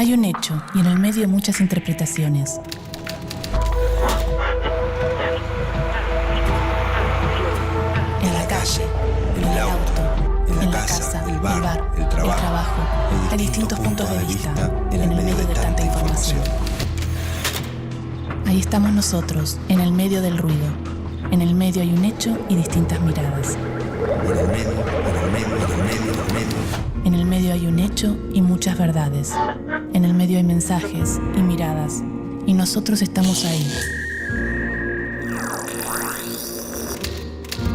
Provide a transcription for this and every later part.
Hay un hecho y en el medio muchas interpretaciones. En la calle, en el auto, en la casa, el bar, el trabajo. Hay distintos puntos de vista en el medio de tanta información. Ahí estamos nosotros, en el medio del ruido. En el medio hay un hecho y distintas miradas. En el medio hay un hecho y muchas verdades. En el medio hay mensajes y miradas. Y nosotros estamos ahí.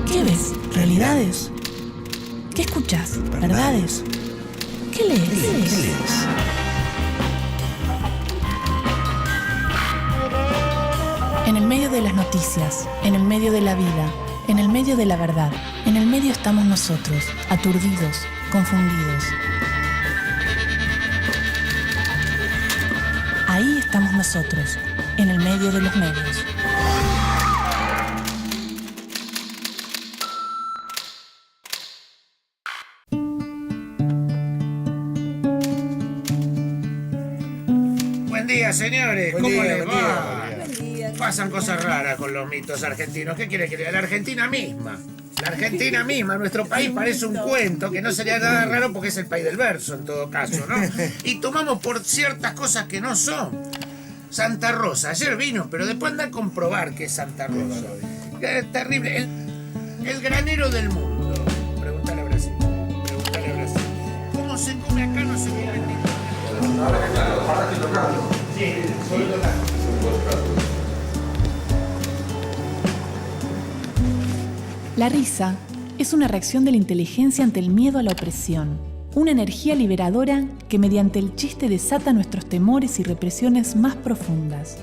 ¿Qué ves? ¿Realidades? ¿Qué escuchas? ¿Verdades? ¿Qué lees? En el medio de las noticias, en el medio de la vida, en el medio de la verdad, en el medio estamos nosotros, aturdidos, confundidos. Ahí estamos nosotros, en el medio de los medios. Buen día, señores. Buen ¿Cómo día, les buen va? día. Pasan cosas raras con los mitos argentinos. ¿Qué quiere que diga? La Argentina misma. La Argentina misma, nuestro país parece un cuento, que no sería nada raro porque es el país del verso en todo caso, ¿no? Y tomamos por ciertas cosas que no son. Santa Rosa, ayer vino, pero después anda a comprobar que es Santa Rosa. Es terrible. El granero del mundo. Pregúntale a Brasil. Pregúntale a Brasil. ¿Cómo se come acá? No se come en ningún lado. Sí, solo tocando. La risa es una reacción de la inteligencia ante el miedo a la opresión, una energía liberadora que mediante el chiste desata nuestros temores y represiones más profundas.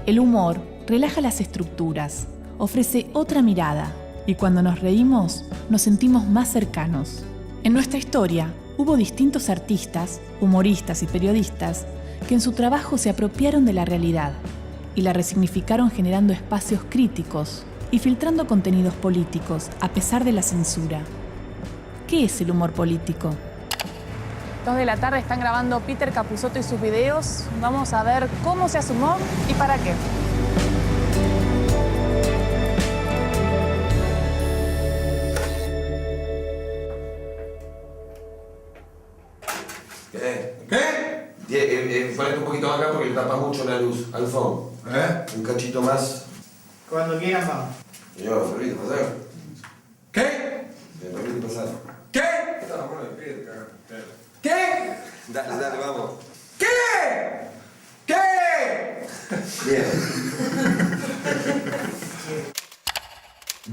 El humor relaja las estructuras, ofrece otra mirada y cuando nos reímos nos sentimos más cercanos. En nuestra historia hubo distintos artistas, humoristas y periodistas que en su trabajo se apropiaron de la realidad y la resignificaron generando espacios críticos y filtrando contenidos políticos a pesar de la censura. ¿Qué es el humor político? 2 de la tarde están grabando Peter Capusotto y sus videos. Vamos a ver cómo se hace humor y para qué. ¿Qué? Ponete un poquito más acá porque le tapa mucho la luz. Alfón. Un cachito más. Cuando quieran vamos. Yo, me permite pasar. ¿Qué? Me permite pasar. ¿Qué? ¿Qué? Dale, vamos. ¿Qué? ¿Qué? Bien.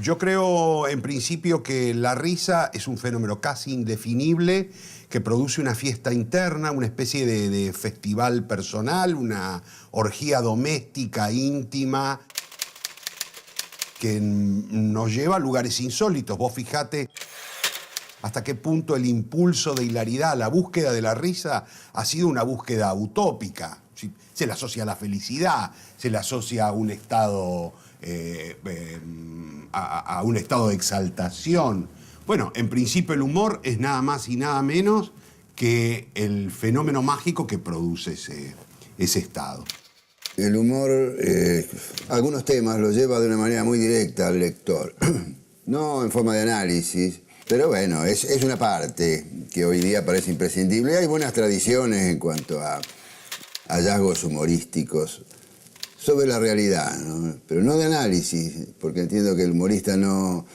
Yo creo, en principio, que la risa es un fenómeno casi indefinible que produce una fiesta interna, una especie de festival personal, una orgía doméstica, íntima, que nos lleva a lugares insólitos. Vos fijate hasta qué punto el impulso de hilaridad, la búsqueda de la risa, ha sido una búsqueda utópica. Se le asocia a la felicidad, se le asocia a un estado, a un estado de exaltación. Bueno, en principio el humor es nada más y nada menos que el fenómeno mágico que produce ese estado. El humor, algunos temas los lleva de una manera muy directa al lector, no en forma de análisis, pero bueno, es una parte que hoy día parece imprescindible. Hay buenas tradiciones en cuanto a hallazgos humorísticos sobre la realidad, ¿no? Pero no de análisis, porque entiendo que el humorista no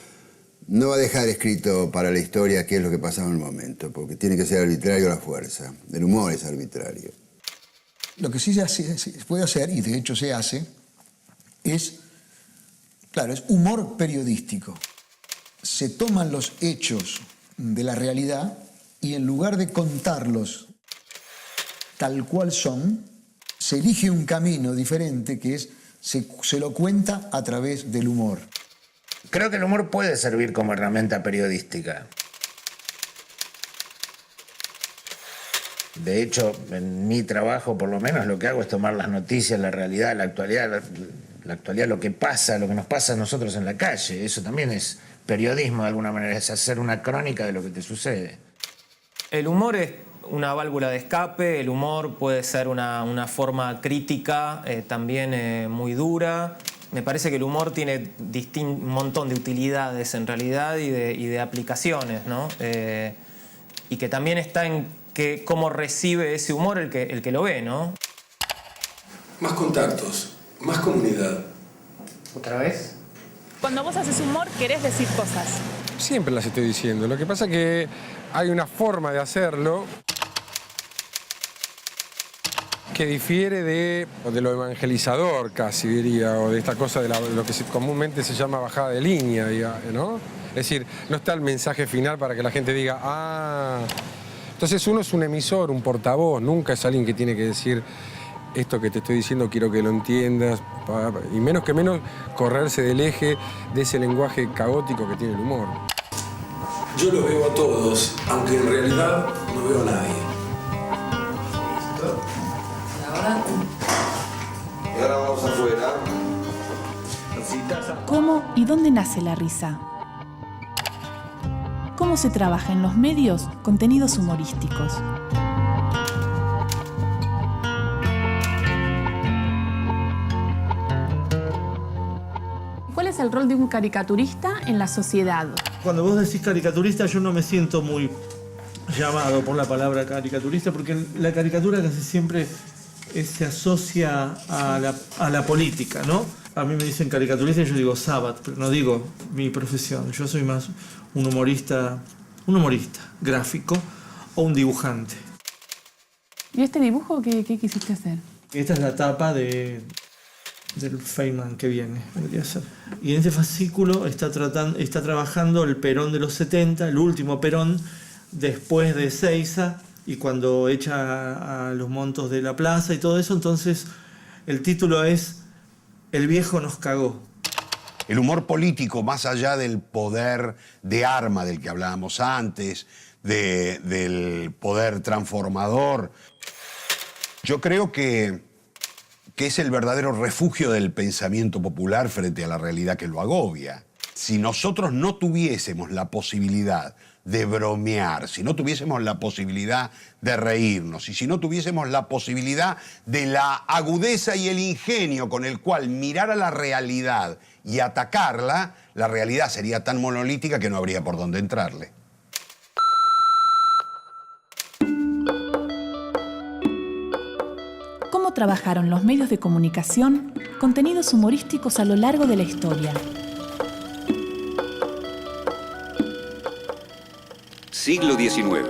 va a dejar escrito para la historia qué es lo que pasaba en el momento, porque tiene que ser arbitrario a la fuerza. El humor es arbitrario. Lo que sí se puede hacer, y de hecho se hace, es humor periodístico. Se toman los hechos de la realidad y en lugar de contarlos tal cual son, se elige un camino diferente que es, se lo cuenta a través del humor. Creo que el humor puede servir como herramienta periodística. De hecho, en mi trabajo, por lo menos, lo que hago es tomar las noticias, la realidad, la actualidad, lo que pasa, lo que nos pasa a nosotros en la calle. Eso también es periodismo, de alguna manera, es hacer una crónica de lo que te sucede. El humor es una válvula de escape, el humor puede ser una forma crítica también muy dura. Me parece que el humor tiene un montón de utilidades en realidad y de aplicaciones, ¿no? Y que también está en cómo recibe ese humor el que lo ve, ¿no? Más contactos, más comunidad. ¿Otra vez? Cuando vos haces humor, querés decir cosas. Siempre las estoy diciendo. Lo que pasa es que hay una forma de hacerlo que difiere de lo evangelizador, casi diría, o de esta cosa de lo que comúnmente se llama bajada de línea, ¿no? Es decir, no está el mensaje final para que la gente diga, ah. Entonces uno es un emisor, un portavoz, nunca es alguien que tiene que decir esto que te estoy diciendo quiero que lo entiendas, y menos correrse del eje de ese lenguaje caótico que tiene el humor. Yo los veo a todos, aunque en realidad no veo a nadie. Y ahora vamos afuera. ¿Cómo y dónde nace la risa? ¿Cómo se trabaja en los medios contenidos humorísticos? ¿Cuál es el rol de un caricaturista en la sociedad? Cuando vos decís caricaturista, yo no me siento muy llamado por la palabra caricaturista, porque la caricatura casi siempre se asocia a la política, ¿no? A mí me dicen caricaturista y yo digo Sabat, pero no digo mi profesión. Yo soy más un humorista gráfico o un dibujante. ¿Y este dibujo qué quisiste hacer? Esta es la tapa del Feynman que viene, debería ser. Y en este fascículo está trabajando el Perón de los 70, el último Perón, después de Seiza, y cuando echa a los montos de la plaza y todo eso, entonces el título es El viejo nos cagó. El humor político, más allá del poder de arma del que hablábamos antes, del poder transformador, yo creo que es el verdadero refugio del pensamiento popular frente a la realidad que lo agobia. Si nosotros no tuviésemos la posibilidad de bromear, si no tuviésemos la posibilidad de reírnos y si no tuviésemos la posibilidad de la agudeza y el ingenio con el cual mirar a la realidad y atacarla, la realidad sería tan monolítica que no habría por dónde entrarle. ¿Cómo trabajaron los medios de comunicación contenidos humorísticos a lo largo de la historia? Siglo XIX.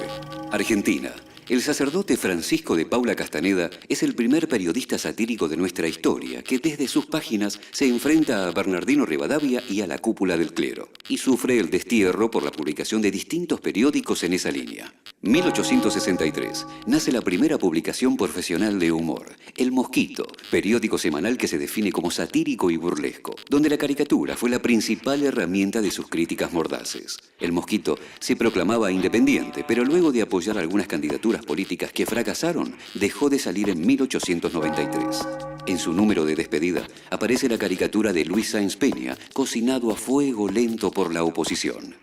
Argentina. El sacerdote Francisco de Paula Castaneda es el primer periodista satírico de nuestra historia que desde sus páginas se enfrenta a Bernardino Rivadavia y a la cúpula del clero, y sufre el destierro por la publicación de distintos periódicos en esa línea. 1863. Nace la primera publicación profesional de humor, El Mosquito, periódico semanal que se define como satírico y burlesco, donde la caricatura fue la principal herramienta de sus críticas mordaces. El Mosquito se proclamaba independiente, pero luego de apoyar algunas candidaturas políticas que fracasaron, dejó de salir en 1893. En su número de despedida aparece la caricatura de Luis Sáenz Peña, cocinado a fuego lento por la oposición.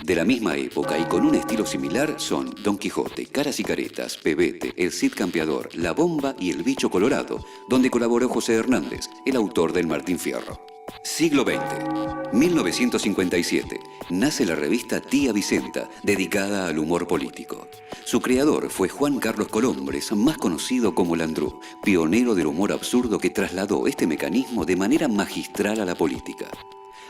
De la misma época y con un estilo similar son Don Quijote, Caras y Caretas, Pebete, El Cid Campeador, La Bomba y El Bicho Colorado, donde colaboró José Hernández, el autor del Martín Fierro. Siglo XX. 1957. Nace la revista Tía Vicenta, dedicada al humor político. Su creador fue Juan Carlos Colombres, más conocido como Landru, pionero del humor absurdo que trasladó este mecanismo de manera magistral a la política.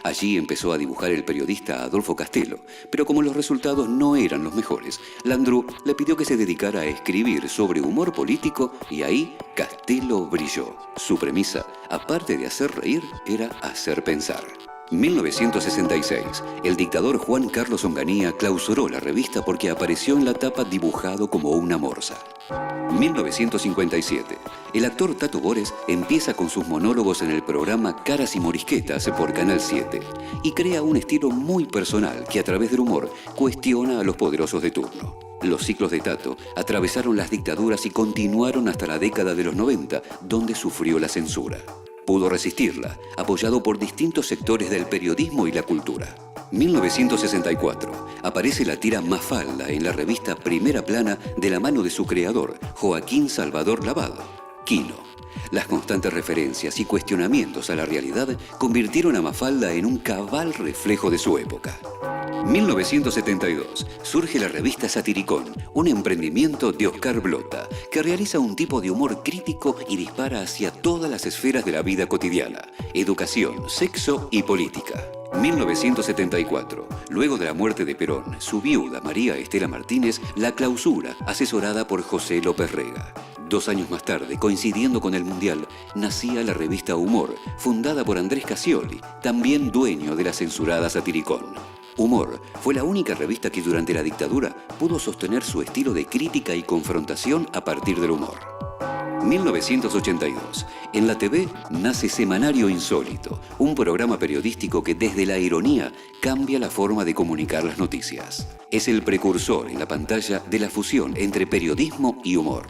Allí empezó a dibujar el periodista Adolfo Castelo, pero como los resultados no eran los mejores, Landru le pidió que se dedicara a escribir sobre humor político y ahí Castelo brilló. Su premisa, aparte de hacer reír, era hacer pensar. 1966. El dictador Juan Carlos Onganía clausuró la revista porque apareció en la tapa dibujado como una morsa. 1957. El actor Tato Bores empieza con sus monólogos en el programa Caras y Morisquetas por Canal 7 y crea un estilo muy personal que a través del humor cuestiona a los poderosos de turno. Los ciclos de Tato atravesaron las dictaduras y continuaron hasta la década de los 90, donde sufrió la censura. Pudo resistirla, apoyado por distintos sectores del periodismo y la cultura. 1964. Aparece la tira Mafalda en la revista Primera Plana de la mano de su creador, Joaquín Salvador Lavado, Quino. Las constantes referencias y cuestionamientos a la realidad convirtieron a Mafalda en un cabal reflejo de su época. 1972. Surge la revista Satiricón, un emprendimiento de Oscar Blota, que realiza un tipo de humor crítico y dispara hacia todas las esferas de la vida cotidiana: educación, sexo y política. 1974. Luego de la muerte de Perón, su viuda, María Estela Martínez, la clausura, asesorada por José López Rega. 2 años más tarde, coincidiendo con el Mundial, nacía la revista Humor, fundada por Andrés Cassioli, también dueño de la censurada Satiricón. Humor fue la única revista que durante la dictadura pudo sostener su estilo de crítica y confrontación a partir del humor. 1982. En la TV nace Semanario Insólito, un programa periodístico que desde la ironía cambia la forma de comunicar las noticias. Es el precursor en la pantalla de la fusión entre periodismo y humor.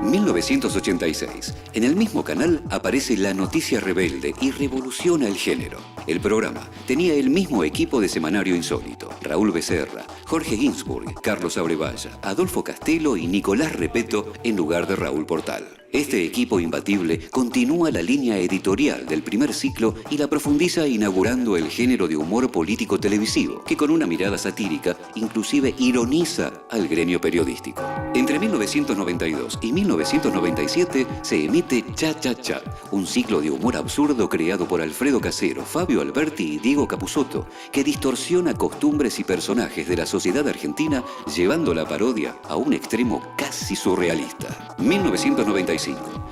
1986. En el mismo canal aparece La Noticia Rebelde y revoluciona el género. El programa tenía el mismo equipo de Semanario Insólito: Raúl Becerra, Jorge Ginsburg, Carlos Abrevaya, Adolfo Castelo y Nicolás Repeto en lugar de Raúl Portal. Este equipo imbatible continúa la línea editorial del primer ciclo y la profundiza inaugurando el género de humor político televisivo, que con una mirada satírica inclusive ironiza al gremio periodístico. Entre 1992 y 1997 se emite Cha Cha Cha, un ciclo de humor absurdo creado por Alfredo Casero, Fabio Alberti y Diego Capusotto, que distorsiona costumbres y personajes de la sociedad argentina, llevando la parodia a un extremo casi surrealista. 1995.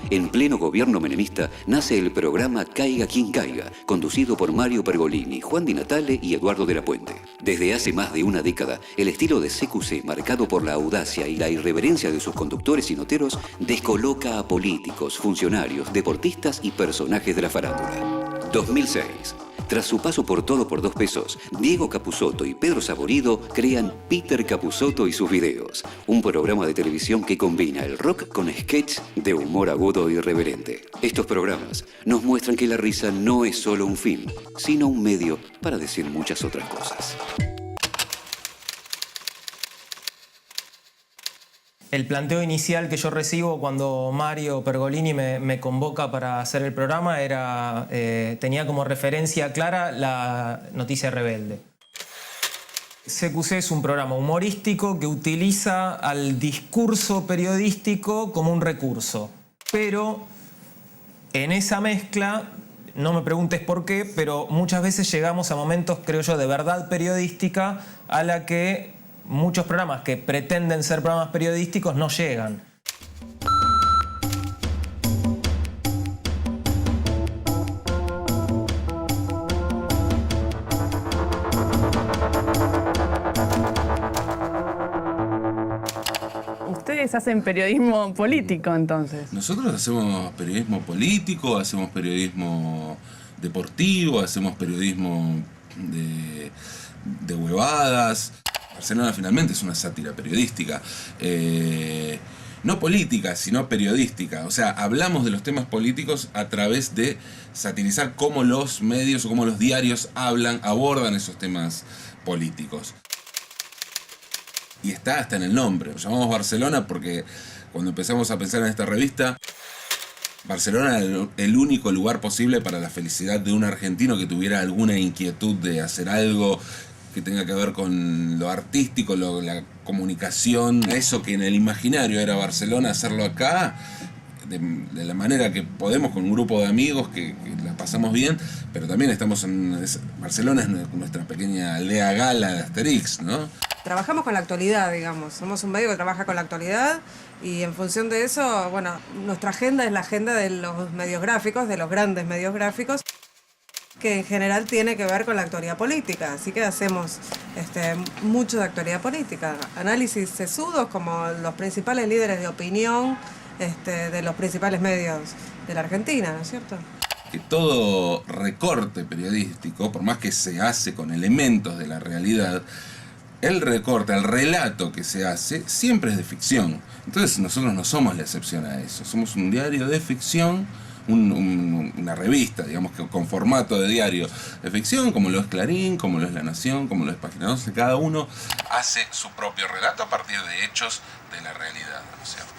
En pleno gobierno menemista nace el programa Caiga quien caiga, conducido por Mario Pergolini, Juan Di Natale y Eduardo de la Puente. Desde hace más de una década, el estilo de CQC, marcado por la audacia y la irreverencia de sus conductores y noteros, descoloca a políticos, funcionarios, deportistas y personajes de la farándula. 2006. Tras su paso por Todo por 2 pesos, Diego Capusotto y Pedro Saborido crean Peter Capusotto y sus videos, un programa de televisión que combina el rock con sketch de humor agudo e irreverente. Estos programas nos muestran que la risa no es solo un fin, sino un medio para decir muchas otras cosas. El planteo inicial que yo recibo cuando Mario Pergolini me convoca para hacer el programa era, tenía como referencia clara La Noticia Rebelde. CQC es un programa humorístico que utiliza al discurso periodístico como un recurso. Pero en esa mezcla, no me preguntes por qué, pero muchas veces llegamos a momentos, creo yo, de verdad periodística a la que muchos programas que pretenden ser programas periodísticos no llegan. Ustedes hacen periodismo político, entonces. Nosotros hacemos periodismo político, hacemos periodismo deportivo, hacemos periodismo de huevadas. Barcelona finalmente es una sátira periodística, no política, sino periodística. O sea, hablamos de los temas políticos a través de satirizar cómo los medios o cómo los diarios abordan esos temas políticos. Y está hasta en el nombre. Lo llamamos Barcelona porque cuando empezamos a pensar en esta revista, Barcelona era el único lugar posible para la felicidad de un argentino que tuviera alguna inquietud de hacer algo que tenga que ver con lo artístico, la comunicación, eso que en el imaginario era Barcelona, hacerlo acá de la manera que podemos, con un grupo de amigos que la pasamos bien, pero también estamos Barcelona es nuestra pequeña aldea gala de Asterix, ¿no? Trabajamos con la actualidad, digamos, somos un medio que trabaja con la actualidad y en función de eso, bueno, nuestra agenda es la agenda de los medios gráficos, de los grandes medios gráficos, que en general tiene que ver con la actualidad política, así que hacemos mucho de actualidad política, análisis sesudos como los principales líderes de opinión de los principales medios de la Argentina, ¿no es cierto? Que todo recorte periodístico, por más que se hace con elementos de la realidad, el recorte, el relato que se hace, siempre es de ficción. Entonces nosotros no somos la excepción a eso, somos un diario de ficción una revista, digamos, que con formato de diario de ficción, como lo es Clarín, como lo es La Nación, como lo es Página 12. Cada uno hace su propio relato a partir de hechos de la realidad, ¿no es cierto?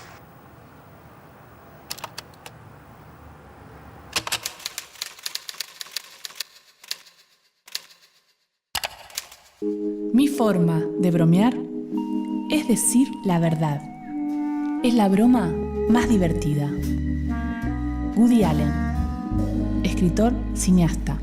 Mi forma de bromear es decir la verdad. Es la broma más divertida. Woody Allen, escritor, cineasta.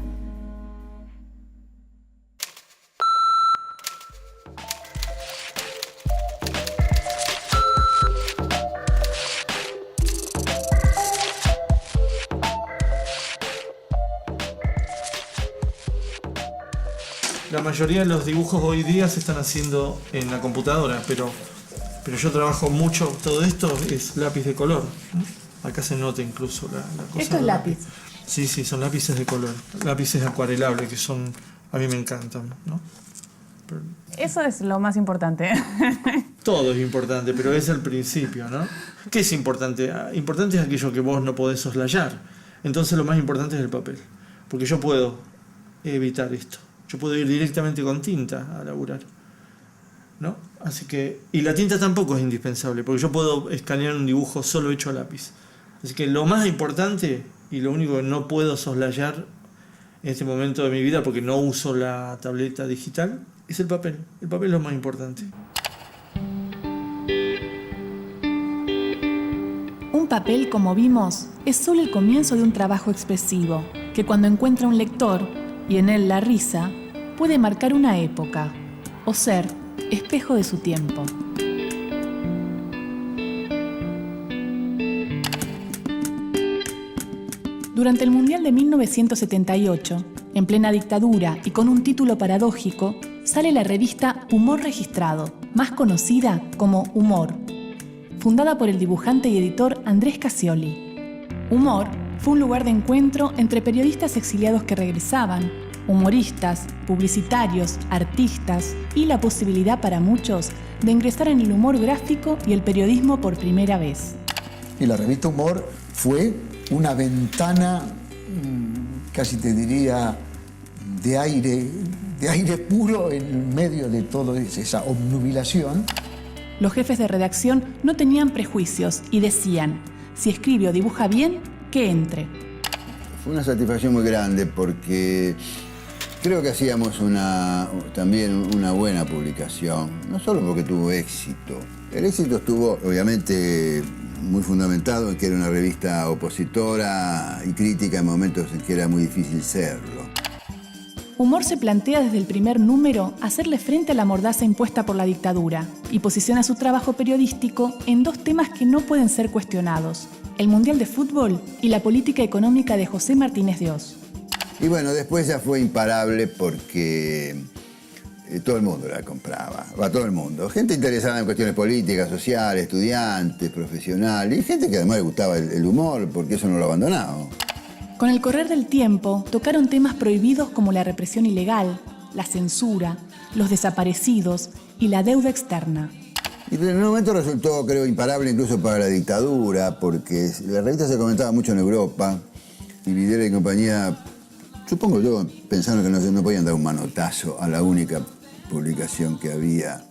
La mayoría de los dibujos hoy día se están haciendo en la computadora, pero yo trabajo mucho, todo esto es lápiz de color. Acá se nota incluso la cosa. Esto es lápiz. Sí, son lápices de color, lápices acuarelables que son, a mí me encantan, ¿no? Eso es lo más importante. Todo es importante, pero es el principio, ¿no? ¿Qué es importante? Importante es aquello que vos no podés soslayar. Entonces lo más importante es el papel, porque yo puedo evitar esto. Yo puedo ir directamente con tinta a laburar, ¿no? Así que, y la tinta tampoco es indispensable, porque yo puedo escanear un dibujo solo hecho a lápiz. Así que lo más importante y lo único que no puedo soslayar en este momento de mi vida, porque no uso la tableta digital, es el papel. El papel es lo más importante. Un papel, como vimos, es solo el comienzo de un trabajo expresivo, que cuando encuentra un lector, y en él la risa, puede marcar una época, o ser espejo de su tiempo. Durante el Mundial de 1978, en plena dictadura y con un título paradójico, sale la revista Humor Registrado, más conocida como Humor, fundada por el dibujante y editor Andrés Cassioli. Humor fue un lugar de encuentro entre periodistas exiliados que regresaban, humoristas, publicitarios, artistas y la posibilidad para muchos de ingresar en el humor gráfico y el periodismo por primera vez. Y la revista Humor fue una ventana, casi te diría, de aire puro en medio de toda esa obnubilación. Los jefes de redacción no tenían prejuicios y decían, si escribe o dibuja bien, que entre. Fue una satisfacción muy grande porque creo que hacíamos también una buena publicación, no solo porque tuvo éxito. El éxito estuvo, obviamente, muy fundamentado en que era una revista opositora y crítica en momentos en que era muy difícil serlo. Humor se plantea desde el primer número hacerle frente a la mordaza impuesta por la dictadura y posiciona su trabajo periodístico en dos temas que no pueden ser cuestionados: el Mundial de Fútbol y la política económica de José Martínez de Oz. Y bueno, después ya fue imparable porque todo el mundo la compraba, todo el mundo. Gente interesada en cuestiones políticas, sociales, estudiantes, profesionales, y gente que además le gustaba el humor, porque eso no lo abandonaba. Con el correr del tiempo, tocaron temas prohibidos como la represión ilegal, la censura, los desaparecidos y la deuda externa. Y en un momento resultó, creo, imparable incluso para la dictadura, porque la revista se comentaba mucho en Europa, y Videla y compañía, supongo yo, pensaron que no podían dar un manotazo a la única publicación que había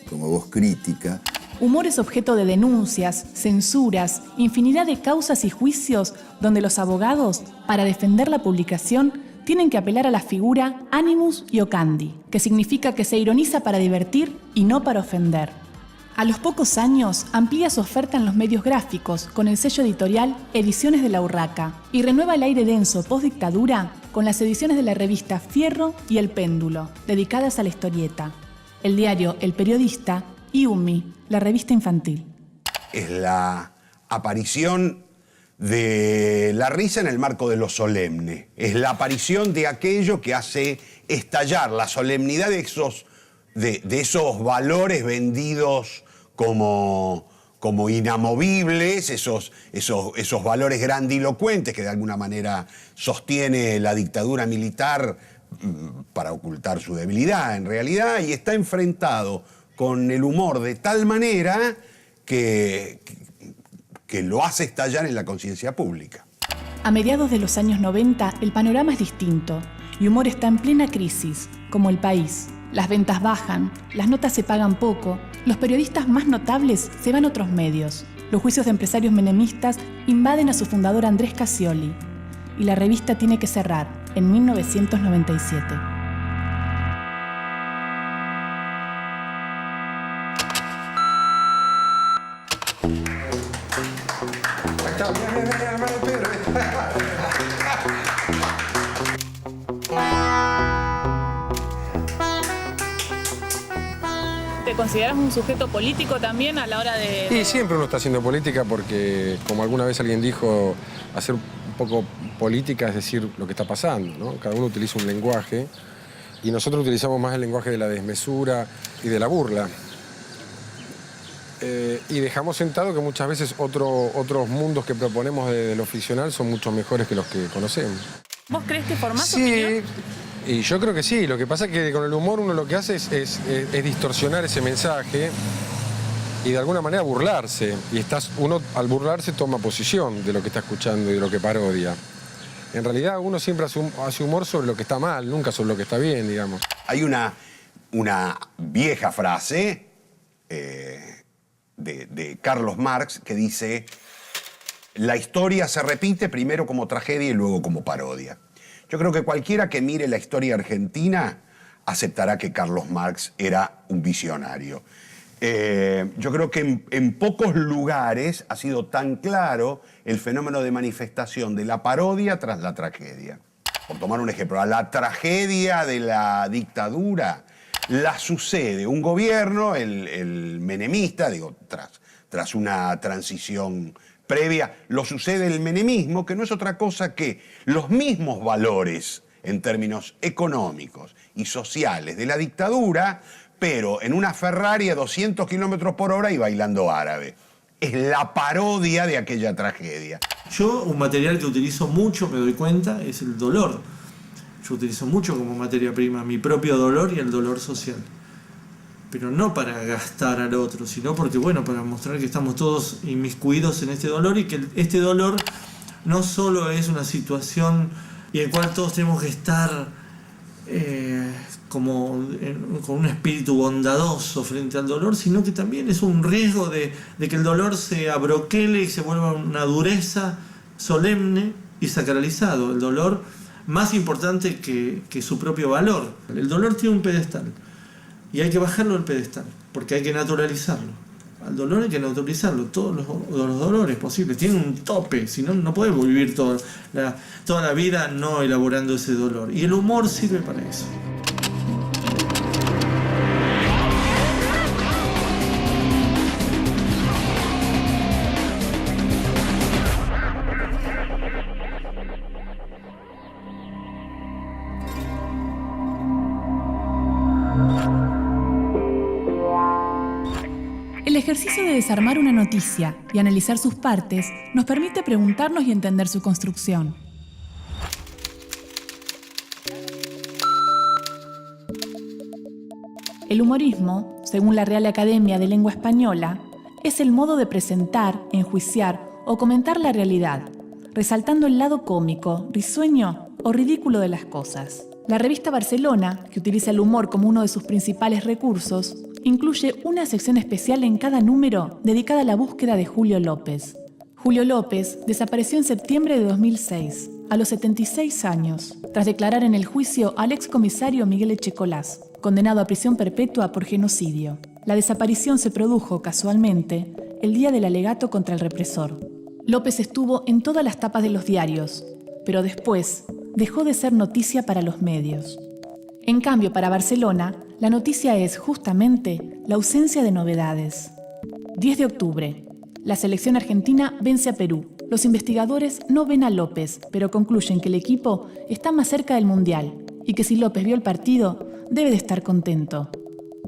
como voz crítica. Humor es objeto de denuncias, censuras, infinidad de causas y juicios donde los abogados, para defender la publicación, tienen que apelar a la figura animus iocandi, que significa que se ironiza para divertir y no para ofender. A los pocos años amplía su oferta en los medios gráficos con el sello editorial Ediciones de la Urraca y renueva el aire denso post-dictadura con las ediciones de la revista Fierro y El Péndulo, dedicadas a la historieta, el diario El Periodista y Umi, la revista infantil. Es la aparición de la risa en el marco de lo solemne. Es la aparición de aquello que hace estallar la solemnidad de esos valores vendidos como inamovibles, esos valores grandilocuentes que de alguna manera sostiene la dictadura militar para ocultar su debilidad en realidad, y está enfrentado con el humor de tal manera que lo hace estallar en la conciencia pública. A mediados de los años 90, el panorama es distinto y Humor está en plena crisis, como El País. Las ventas bajan, las notas se pagan poco, los periodistas más notables se van a otros medios. Los juicios de empresarios menemistas invaden a su fundador Andrés Cassioli y la revista tiene que cerrar en 1997. ¿Te consideras un sujeto político también a la hora de...? Y siempre uno está haciendo política porque, como alguna vez alguien dijo, hacer un poco política es decir lo que está pasando, ¿no? Cada uno utiliza un lenguaje y nosotros utilizamos más el lenguaje de la desmesura y de la burla. Y dejamos sentado que muchas veces otros mundos que proponemos de lo ficcional son mucho mejores que los que conocemos. ¿Vos crees que formás opinión? Y yo creo que sí. Lo que pasa es que con el humor uno lo que hace es distorsionar ese mensaje y de alguna manera burlarse. Y uno al burlarse toma posición de lo que está escuchando y de lo que parodia. En realidad uno siempre hace humor sobre lo que está mal, nunca sobre lo que está bien, digamos. Hay una vieja frase de Carlos Marx que dice: la historia se repite primero como tragedia y luego como parodia. Yo creo que cualquiera que mire la historia argentina aceptará que Carlos Marx era un visionario. Yo creo que en pocos lugares ha sido tan claro el fenómeno de manifestación de la parodia tras la tragedia. Por tomar un ejemplo, a la tragedia de la dictadura la sucede un gobierno, el menemista, tras una transición previa, lo sucede el menemismo, que no es otra cosa que los mismos valores en términos económicos y sociales de la dictadura, pero en una Ferrari a 200 kilómetros por hora y bailando árabe. Es la parodia de aquella tragedia. Yo, un material que utilizo mucho, me doy cuenta, es el dolor. Yo utilizo mucho como materia prima mi propio dolor y el dolor social. Pero no para gastar al otro, sino porque, bueno, para mostrar que estamos todos inmiscuidos en este dolor y que este dolor no solo es una situación y en la cual todos tenemos que estar con un espíritu bondadoso frente al dolor, sino que también es un riesgo de que el dolor se abroquele y se vuelva una dureza solemne y sacralizado. El dolor más importante que su propio valor. El dolor tiene un pedestal. Y hay que bajarlo del pedestal, porque hay que naturalizarlo. Al dolor hay que naturalizarlo, todos los dolores posibles. Tienen un tope, si no, no podemos vivir toda la vida no elaborando ese dolor. Y el humor sirve para eso. El ejercicio de desarmar una noticia y analizar sus partes nos permite preguntarnos y entender su construcción. El humorismo, según la Real Academia de Lengua Española, es el modo de presentar, enjuiciar o comentar la realidad, resaltando el lado cómico, risueño o ridículo de las cosas. La revista Barcelona, que utiliza el humor como uno de sus principales recursos, incluye una sección especial en cada número dedicada a la búsqueda de Julio López. Julio López desapareció en septiembre de 2006, a los 76 años, tras declarar en el juicio al excomisario Miguel Echecolás, condenado a prisión perpetua por genocidio. La desaparición se produjo, casualmente, el día del alegato contra el represor. López estuvo en todas las tapas de los diarios, pero después dejó de ser noticia para los medios. En cambio, para Barcelona, la noticia es justamente la ausencia de novedades. 10 de octubre. La selección argentina vence a Perú. Los investigadores no ven a López, pero concluyen que el equipo está más cerca del Mundial y que si López vio el partido, debe de estar contento.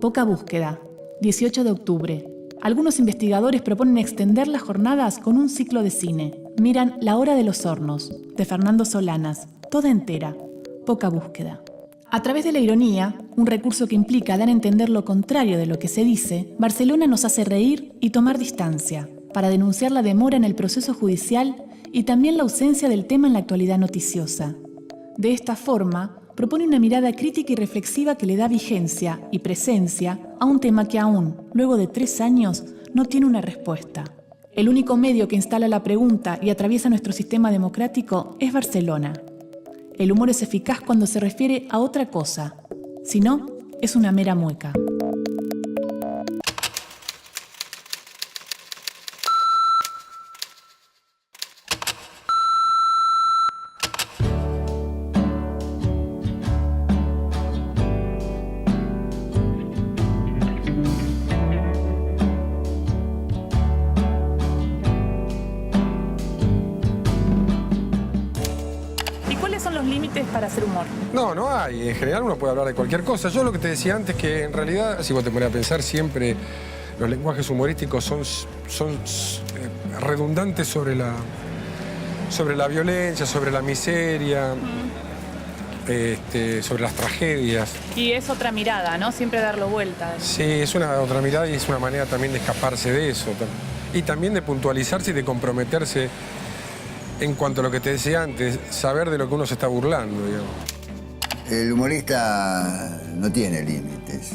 Poca búsqueda. 18 de octubre. Algunos investigadores proponen extender las jornadas con un ciclo de cine. Miran La hora de los hornos, de Fernando Solanas, toda entera. Poca búsqueda. A través de la ironía, un recurso que implica dar a entender lo contrario de lo que se dice, Barcelona nos hace reír y tomar distancia, para denunciar la demora en el proceso judicial y también la ausencia del tema en la actualidad noticiosa. De esta forma, propone una mirada crítica y reflexiva que le da vigencia y presencia a un tema que aún, luego de 3 años, no tiene una respuesta. El único medio que instala la pregunta y atraviesa nuestro sistema democrático es Barcelona. El humor es eficaz cuando se refiere a otra cosa, si no, es una mera mueca. Para hacer humor? No, no hay. En general uno puede hablar de cualquier cosa. Yo lo que te decía antes, que en realidad, si vos te pones a pensar, siempre los lenguajes humorísticos son redundantes sobre la violencia, sobre la miseria, sobre las tragedias. Y es otra mirada, ¿no? Siempre darlo vuelta. Sí, es una otra mirada y es una manera también de escaparse de eso. Y también de puntualizarse y de comprometerse en cuanto a lo que te decía antes, saber de lo que uno se está burlando, digamos. El humorista no tiene límites.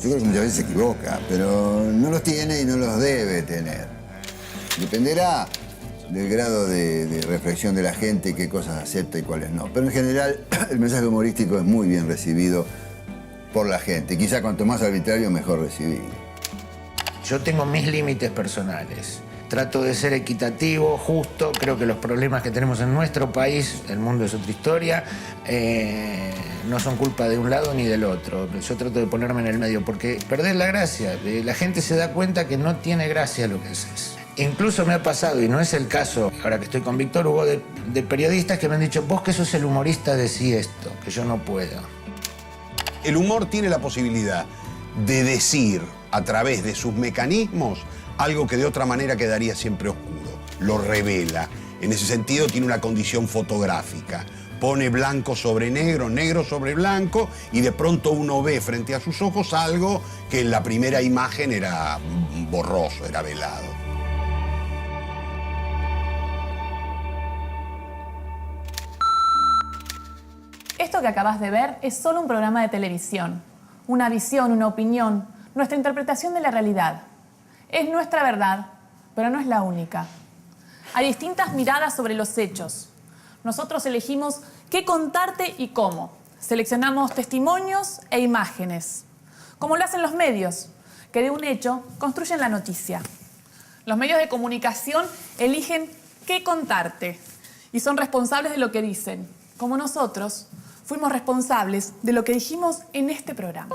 Yo creo que muchas veces se equivoca, pero no los tiene y no los debe tener. Dependerá del grado de reflexión de la gente, qué cosas acepta y cuáles no. Pero en general, el mensaje humorístico es muy bien recibido por la gente. Quizá cuanto más arbitrario, mejor recibido. Yo tengo mis límites personales. Trato de ser equitativo, justo. Creo que los problemas que tenemos en nuestro país, el mundo es otra historia, no son culpa de un lado ni del otro. Yo trato de ponerme en el medio porque perdés la gracia. La gente se da cuenta que no tiene gracia lo que haces. Incluso me ha pasado, y no es el caso, ahora que estoy con Víctor Hugo, de periodistas que me han dicho, vos que sos el humorista, decí esto, que yo no puedo. El humor tiene la posibilidad de decir a través de sus mecanismos algo que de otra manera quedaría siempre oscuro. Lo revela. En ese sentido tiene una condición fotográfica. Pone blanco sobre negro, negro sobre blanco, y de pronto uno ve frente a sus ojos algo que en la primera imagen era borroso, era velado. Esto que acabas de ver es solo un programa de televisión. Una visión, una opinión, nuestra interpretación de la realidad. Es nuestra verdad, pero no es la única. Hay distintas miradas sobre los hechos. Nosotros elegimos qué contarte y cómo. Seleccionamos testimonios e imágenes, como lo hacen los medios, que de un hecho construyen la noticia. Los medios de comunicación eligen qué contarte y son responsables de lo que dicen, como nosotros fuimos responsables de lo que dijimos en este programa.